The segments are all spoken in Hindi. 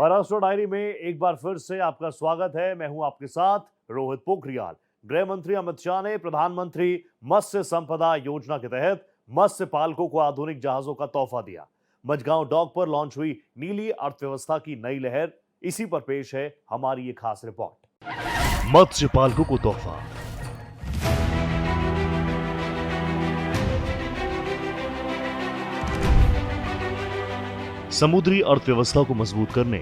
महाराष्ट्र डायरी में एक बार फिर से आपका स्वागत है। मैं हूं आपके साथ रोहित पोखरियाल। गृह मंत्री अमित शाह ने प्रधानमंत्री मत्स्य संपदा योजना के तहत मत्स्य पालकों को आधुनिक जहाजों का तोहफा दिया। मझगांव डॉक पर लॉन्च हुई नीली अर्थव्यवस्था की नई लहर। इसी पर पेश है हमारी ये खास रिपोर्ट। मत्स्य पालकों को तोहफा। समुद्री अर्थव्यवस्था को मजबूत करने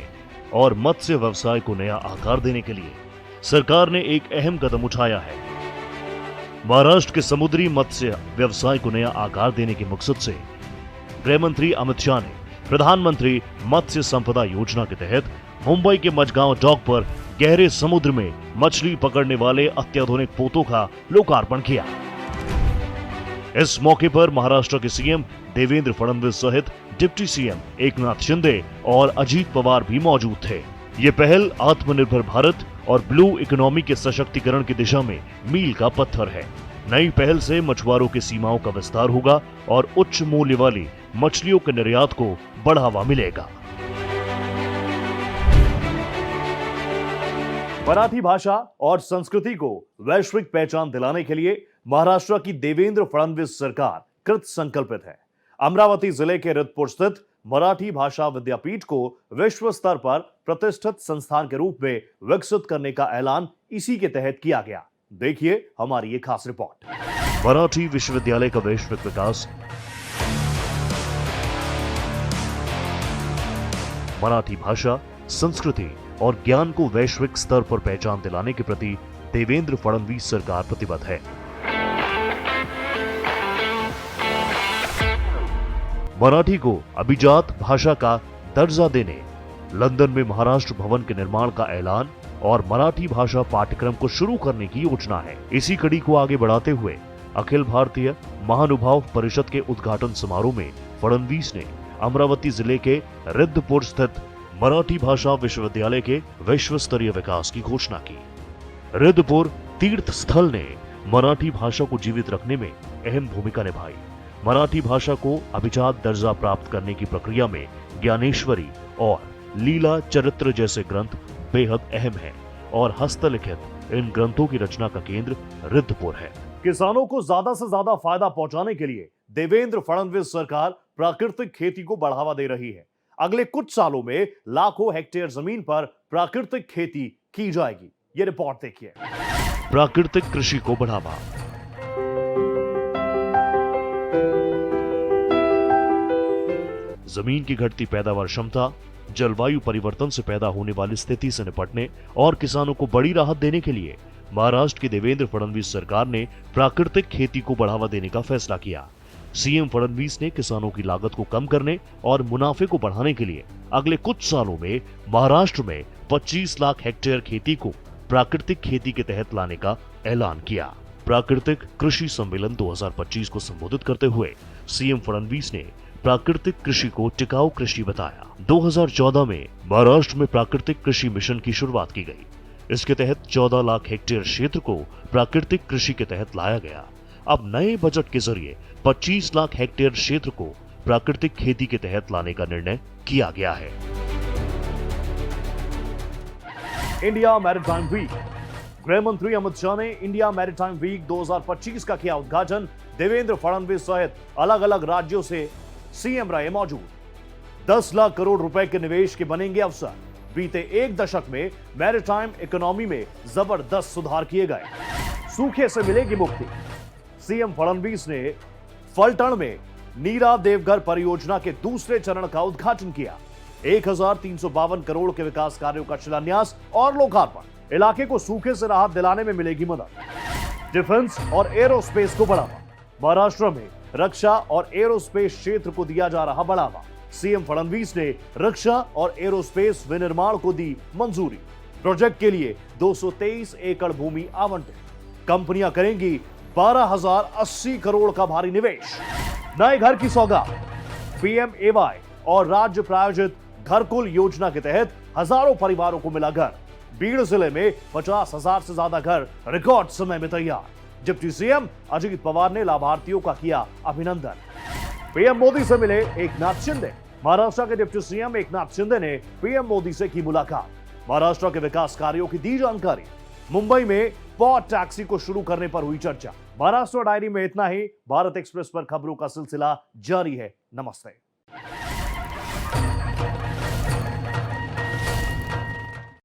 और मत्स्य व्यवसाय को नया आकार देने के लिए सरकार ने एक अहम कदम उठाया है। महाराष्ट्र के समुद्री मत्स्य व्यवसाय को नया आकार देने के मकसद से गृह मंत्री अमित शाह ने प्रधानमंत्री मत्स्य संपदा योजना के तहत मुंबई के मझगांव डॉक पर गहरे समुद्र में मछली पकड़ने वाले अत्याधुनिक पोतों का लोकार्पण किया। इस मौके पर महाराष्ट्र के सीएम देवेंद्र फडणवीस सहित डिप्टी सीएम एकनाथ शिंदे और अजीत पवार भी मौजूद थे। ये पहल आत्मनिर्भर भारत और ब्लू इकोनॉमी के सशक्तिकरण की दिशा में मील का पत्थर है। नई पहल से मछुआरों की सीमाओं का विस्तार होगा और उच्च मूल्य वाली मछलियों के निर्यात को बढ़ावा मिलेगा। मराठी भाषा और संस्कृति को वैश्विक पहचान दिलाने के लिए महाराष्ट्र की देवेंद्र फडणवीस सरकार कृत संकल्पित है। अमरावती जिले के रिद्धपुर स्थित मराठी भाषा विद्यापीठ को विश्व स्तर पर प्रतिष्ठित संस्थान के रूप में विकसित करने का ऐलान इसी के तहत किया गया। देखिए हमारी ये खास रिपोर्ट। मराठी विश्वविद्यालय का वैश्विक विकास। मराठी भाषा, संस्कृति और ज्ञान को वैश्विक स्तर पर पहचान दिलाने के प्रति देवेंद्र फडणवीस सरकार प्रतिबद्ध है। मराठी को अभिजात भाषा का दर्जा देने, लंदन में महाराष्ट्र भवन के निर्माण का ऐलान और मराठी भाषा पाठ्यक्रम को शुरू करने की योजना है। इसी कड़ी को आगे बढ़ाते हुए अखिल भारतीय महानुभाव परिषद के उद्घाटन समारोह में फडणवीस ने अमरावती जिले के रिद्धपुर स्थित मराठी भाषा विश्वविद्यालय के विश्व स्तरीय विकास की घोषणा की। रिद्धपुर तीर्थ स्थल ने मराठी भाषा को जीवित रखने में अहम भूमिका निभाई। मराठी भाषा को अभिजात दर्जा प्राप्त करने की प्रक्रिया में ज्ञानेश्वरी और लीला चरित्र जैसे ग्रंथ बेहद अहम हैं और हस्तलिखित इन ग्रंथों की रचना का केंद्र रिद्धपुर है। किसानों को ज्यादा से ज्यादा फायदा पहुंचाने के लिए देवेंद्र फडणवीस सरकार प्राकृतिक खेती को बढ़ावा दे रही है। अगले कुछ सालों में लाखों हेक्टेयर जमीन पर प्राकृतिक खेती की जाएगी। ये रिपोर्ट देखिए। प्राकृतिक कृषि को बढ़ावा। जमीन की घटती पैदावार क्षमता, जलवायु परिवर्तन से पैदा होने वाली स्थिति से निपटने और किसानों को बड़ी राहत देने के लिए महाराष्ट्र की देवेंद्र फडणवीस सरकार ने प्राकृतिक खेती को बढ़ावा देने का फैसला किया। सीएम फडणवीस ने किसानों की लागत को कम करने और मुनाफे को बढ़ाने के लिए अगले कुछ सालों में महाराष्ट्र में 25 लाख हेक्टेयर खेती को प्राकृतिक खेती के तहत लाने का ऐलान किया। प्राकृतिक कृषि सम्मेलन 2025 को संबोधित करते हुए सीएम फडणवीस ने प्राकृतिक कृषि को टिकाऊ कृषि बताया। 2014 में महाराष्ट्र में प्राकृतिक कृषि मिशन की शुरुआत की गई। इसके तहत 14 लाख हेक्टेयर क्षेत्र को प्राकृतिक कृषि के तहत लाया गया। अब नए बजट के जरिए 25 लाख हेक्टेयर क्षेत्र को प्राकृतिक खेती के तहत लाने का निर्णय किया गया है। India maritime week. गृह मंत्री अमित शाह ने इंडिया मैरीटाइम वीक 2025 का किया उद्घाटन। देवेंद्र फडणवीस सहित अलग अलग राज्यों से सीएम रहे मौजूद। 10 लाख करोड़ रुपए के निवेश के बनेंगे अवसर। बीते एक दशक में मैरीटाइम इकोनॉमी में जबरदस्त सुधार किए गए। सूखे से मिलेगी मुक्ति। सीएम फडणवीस ने फलटण में नीरा देवघर परियोजना के दूसरे चरण का उद्घाटन किया। 1352 करोड़ के विकास कार्यों का शिलान्यास और लोकार्पण। इलाके को सूखे से राहत दिलाने में मिलेगी मदद। डिफेंस और एरोस्पेस को बढ़ावा। महाराष्ट्र में रक्षा और एरोस्पेस क्षेत्र को दिया जा रहा बढ़ावा। सीएम फडणवीस ने रक्षा और एरोस्पेस विनिर्माण को दी मंजूरी। प्रोजेक्ट के लिए 223 एकड़ भूमि आवंटित। कंपनियां करेंगी 12,080 करोड़ का भारी निवेश। नए घर की सौगात। पीएमएवाई और राज्य प्रायोजित घरकुल योजना के तहत हजारों परिवारों को मिला घर। बीड़ जिले में 50,000 से ज्यादा घर रिकॉर्ड समय में तैयार। डिप्टी सीएम अजीत पवार ने लाभार्थियों का किया अभिनंदन। पीएम मोदी से मिले एकनाथ शिंदे। महाराष्ट्र के डिप्टी सीएम एकनाथ शिंदे ने पीएम मोदी से की मुलाकात, महाराष्ट्र के विकास कार्यों की दी जानकारी। मुंबई में पॉड टैक्सी को शुरू करने पर हुई चर्चा। महाराष्ट्र डायरी में इतना ही। भारत एक्सप्रेस पर खबरों का सिलसिला जारी है। नमस्ते।